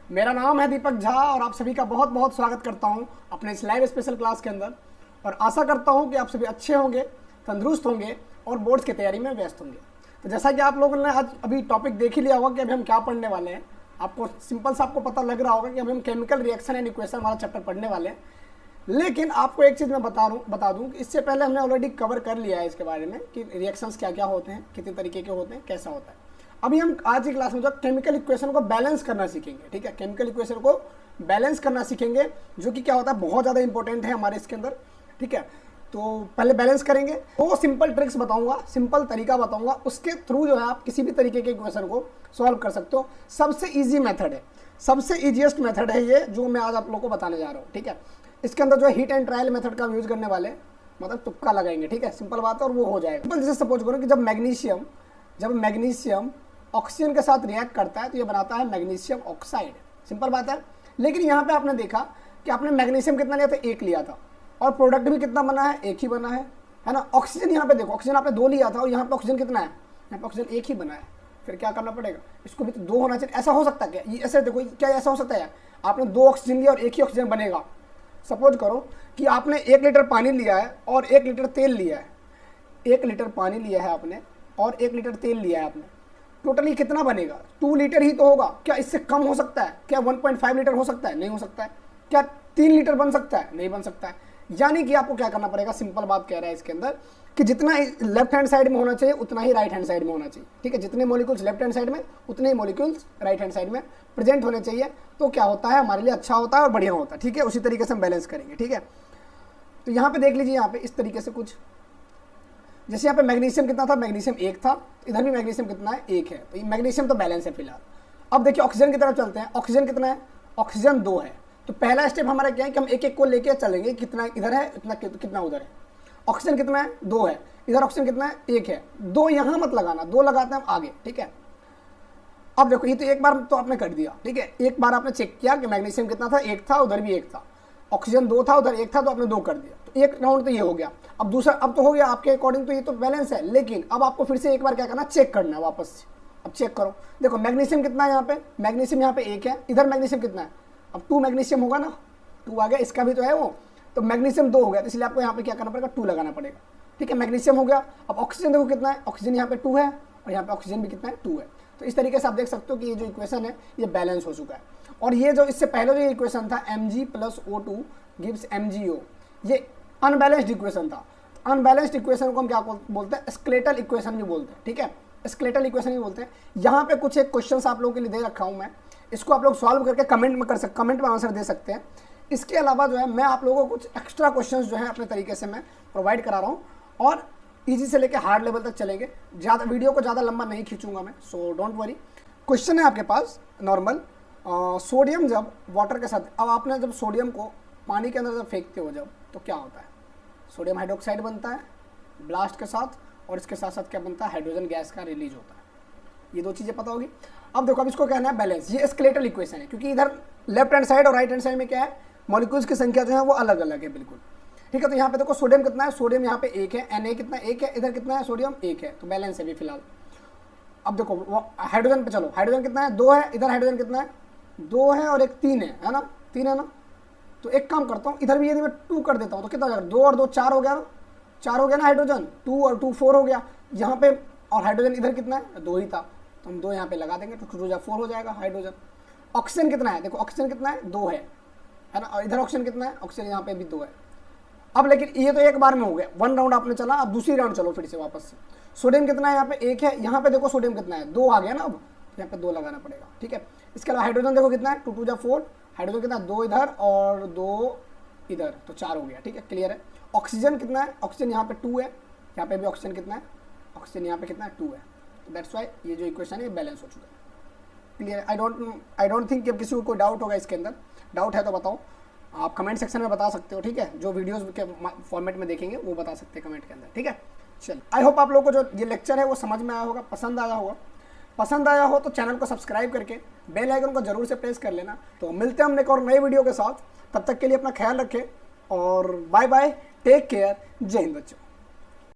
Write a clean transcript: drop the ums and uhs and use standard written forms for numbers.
मेरा नाम है दीपक झा और आप सभी का बहुत बहुत स्वागत करता हूं अपने इस लाइव स्पेशल क्लास के अंदर। और आशा करता हूं कि आप सभी अच्छे होंगे, तंदुरुस्त होंगे और बोर्ड्स की तैयारी में व्यस्त होंगे। तो जैसा कि आप लोगों ने आज अभी टॉपिक देख ही लिया होगा कि अभी हम क्या पढ़ने वाले हैं। आपको सिंपल सा आपको पता लग रहा होगा कि अभी हम केमिकल रिएक्शन एंड इक्वेशन वाला चैप्टर पढ़ने वाले हैं। लेकिन आपको एक चीज़ मैं बता दूं कि इससे पहले हमने ऑलरेडी कवर कर लिया है इसके बारे में कि रिएक्शंस क्या क्या होते हैं, कितने तरीके के होते हैं, कैसा होता है। अभी हम आज की क्लास में जो केमिकल इक्वेशन को बैलेंस करना सीखेंगे। ठीक है, केमिकल इक्वेशन को बैलेंस करना सीखेंगे, जो कि क्या होता है बहुत ज़्यादा इंपॉर्टेंट है हमारे इसके अंदर। ठीक है, तो पहले बैलेंस करेंगे, दो सिंपल ट्रिक्स बताऊंगा, सिंपल तरीका बताऊंगा, उसके थ्रू जो है आप किसी भी तरीके के इक्वेशन को सॉल्व कर सकते हो। सबसे ईजी मेथड है, सबसे ईजिएस्ट मेथड है ये जो मैं आज आप लोगों को बताने जा रहा हूँ। ठीक है, इसके अंदर जो है हीट एंड ट्रायल मेथड का यूज करने वाले, मतलब तुक्का लगाएंगे। ठीक है, सिंपल बात है और वो हो जाएगा। जैसे सपोज करो कि जब मैग्नीशियम ऑक्सीजन के साथ रिएक्ट करता है तो ये बनाता है मैग्नीशियम ऑक्साइड। सिंपल बात है। लेकिन यहाँ पे आपने देखा कि आपने मैग्नीशियम कितना लिया था, एक लिया था, और प्रोडक्ट भी कितना बना है, एक ही बना है ना। ऑक्सीजन यहाँ पे देखो, ऑक्सीजन आपने दो लिया था और यहाँ पे ऑक्सीजन कितना है, यहाँ पे ऑक्सीजन एक ही बना है। फिर क्या करना पड़ेगा, इसको भी तो दो होना चाहिए। ऐसा हो सकता है क्या, ये ऐसे देखो, क्या ऐसा हो सकता है आपने दो ऑक्सीजन लिया और एक ही ऑक्सीजन बनेगा। सपोज करो कि आपने 1 लीटर पानी लिया है और 1 लीटर तेल लिया है। 1 लीटर पानी लिया है आपने और 1 लीटर तेल लिया है आपने, टोटली कितना बनेगा, 2 लीटर ही तो होगा। क्या इससे कम हो सकता है, क्या 1.5 लीटर हो सकता है, नहीं हो सकता है। क्या 3 लीटर बन सकता है, नहीं बन सकता है। यानी कि आपको क्या करना पड़ेगा, सिंपल बात कह रहा है इसके अंदर कि जितना लेफ्ट हैंड साइड में होना चाहिए उतना ही राइट हैंड साइड में होना चाहिए। ठीक है, जितने मॉलिक्यूल्स लेफ्ट हैंड साइड में उतने ही मॉलिक्यूल्स राइट हैंड साइड में प्रेजेंट होने चाहिए। तो क्या होता है, हमारे लिए अच्छा होता है और बढ़िया होता है। ठीक है, उसी तरीके से हम बैलेंस करेंगे। ठीक है, तो यहाँ पे देख लीजिए, यहाँ पे इस तरीके से कुछ, जैसे यहाँ पे मैग्नीशियम कितना था, मैग्नीशियम 1 था, इधर भी मैग्नीशियम कितना है, 1 है। तो ये मैग्नीशियम तो बैलेंस है फिलहाल। अब देखिए ऑक्सीजन की तरफ चलते हैं। ऑक्सीजन कितना है, ऑक्सीजन 2 है। तो पहला स्टेप हमारा क्या है कि हम एक एक को लेके चलेंगे, कितना इधर है, कितना उधर है। ऑक्सीजन कितना है, 2 है। इधर ऑक्सीजन कितना है, 1 है। 2 यहाँ मत लगाना, 2 लगाते हैं हम आगे। ठीक है, अब देखो ये तो एक बार तो आपने कर दिया। ठीक है, एक बार आपने चेक किया कि मैग्नीशियम कितना था, 1 था, उधर भी 1 था। ऑक्सीजन 2 था, उधर 1 था, तो आपने 2 कर दिया। तो एक राउंड तो ये हो गया। अब दूसरा, अब तो हो गया आपके अकॉर्डिंग, तो ये तो बैलेंस है। लेकिन अब आपको फिर से एक बार क्या करना, चेक करना है वापस से। अब चेक करो, देखो मैग्नीशियम कितना है यहाँ पे, मैग्नीशियम यहाँ पे 1 है, इधर मैग्नीशियम कितना है, अब 2 मैग्नीशियम होगा ना, 2 आ गया, इसका भी तो है वो। तो मैग्नीशियम 2 हो गया, तो इसलिए आपको यहाँ पे क्या करना पड़ेगा, 2 लगाना पड़ेगा। ठीक है, मैग्नीशियम हो गया। अब ऑक्सीजन देखो कितना है, ऑक्सीजन यहाँ पे 2 है और यहाँ पे ऑक्सीजन भी कितना है, 2 है। तो इस तरीके से आप देख सकते हो कि ये जो इक्वेशन है ये बैलेंस हो चुका है। और ये जो इससे पहले जो इक्वेशन था Mg + O2 गिव्स MgO, ये अनबैलेंस्ड इक्वेशन था। अनबैलेंस्ड इक्वेशन को हम क्या बोलते हैं, स्केलेटल इक्वेशन भी बोलते हैं। ठीक है, स्केलेटल इक्वेशन भी बोलते हैं। यहाँ पे कुछ एक क्वेश्चन आप लोगों के लिए दे रखा हूँ मैं, इसको आप लोग सॉल्व करके कमेंट में आंसर दे सकते हैं। इसके अलावा जो है मैं आप लोगों को कुछ एक्स्ट्रा क्वेश्चंस जो है अपने तरीके से मैं प्रोवाइड करा रहा हूँ, और इजी से लेकर हार्ड लेवल तक चलेंगे। ज़्यादा वीडियो को ज़्यादा लंबा नहीं खींचूंगा मैं, सो डोंट वरी। क्वेश्चन है आपके पास नॉर्मल, सोडियम जब वाटर के साथ, अब आपने जब सोडियम को पानी के अंदर जब फेंकते हो जब, तो क्या होता है, सोडियम हाइड्रोक्साइड बनता है ब्लास्ट के साथ, और इसके साथ साथ क्या बनता है, हाइड्रोजन गैस का रिलीज होता है। ये 2 चीज़ें पता होगी। अब देखो, अब इसको कहना है बैलेंस। ये स्केलेटल इक्वेशन है क्योंकि इधर लेफ्ट हैंड साइड और राइट हैंड साइड में क्या है, मॉलिक्यूल्स की संख्या जो है वो अलग अलग है बिल्कुल। ठीक है, तो यहाँ पे देखो सोडियम कितना है, सोडियम यहाँ पे 1 है, Na कितना 1 है, इधर कितना है, सोडियम 1 है, तो बैलेंस है भी फिलहाल। अब देखो हाइड्रोजन पे चलो, हाइड्रोजन कितना है, 2 है, इधर हाइड्रोजन कितना है, 2 है और एक 3 है ना, 3 है ना। तो एक काम करता हूँ, इधर भी यदि मैं 2 कर देता हूँ तो कितना हो जाएगा, 2 और 2 4 हो गया ना, 4 हो गया ना हाइड्रोजन, 2 और 2 4 हो गया यहाँ पे। और हाइड्रोजन इधर कितना है, 2 ही था, तो हम 2 यहाँ पे लगा देंगे, तो 2 2 4 हो जाएगा हाइड्रोजन। ऑक्सीजन कितना है, देखो ऑक्सीजन कितना है, 2 है ना, और इधर ऑक्सीजन कितना है, ऑक्सीजन यहाँ पे भी 2 है। अब लेकिन ये तो एक बार में हो गया, 1 राउंड आपने चला, अब दूसरी राउंड चलो फिर से वापस से। सोडियम कितना है, यहाँ पे 1 है, यहाँ पे देखो सोडियम कितना है, 2 आ गया ना, अब यहाँ पे 2 लगाना पड़ेगा। ठीक है, इसके अलावा हाइड्रोजन देखो कितना है, 2 2 4, हाइड्रोजन कितना है, 2 इधर और 2 इधर, तो 4 हो गया। ठीक है, क्लियर है। ऑक्सीजन कितना है, ऑक्सीजन यहाँ पे 2 है, यहाँ पे भी ऑक्सीजन कितना है, ऑक्सीजन यहाँ पे कितना है, 2 है। तो दैट्स वाई ये जो इक्वेशन है ये बैलेंस हो चुका है। क्लियर। आई डोंट थिंक कि अब किसी को कोई डाउट होगा इसके अंदर। डाउट है तो बताओ, आप कमेंट सेक्शन में बता सकते हो। ठीक है, जो वीडियोस के फॉर्मेट में देखेंगे वो बता सकते हैं कमेंट के अंदर। ठीक है, चल आई होप आप लोगों को जो ये लेक्चर है वो समझ में आया होगा, पसंद आया होगा। पसंद आया हो तो चैनल को सब्सक्राइब करके बेल आइकन को जरूर से प्रेस कर लेना। तो मिलते हैं हम एक और नए वीडियो के साथ, तब तक के लिए अपना ख्याल रखें और बाय बाय, टेक केयर, जय हिंद बच्चों।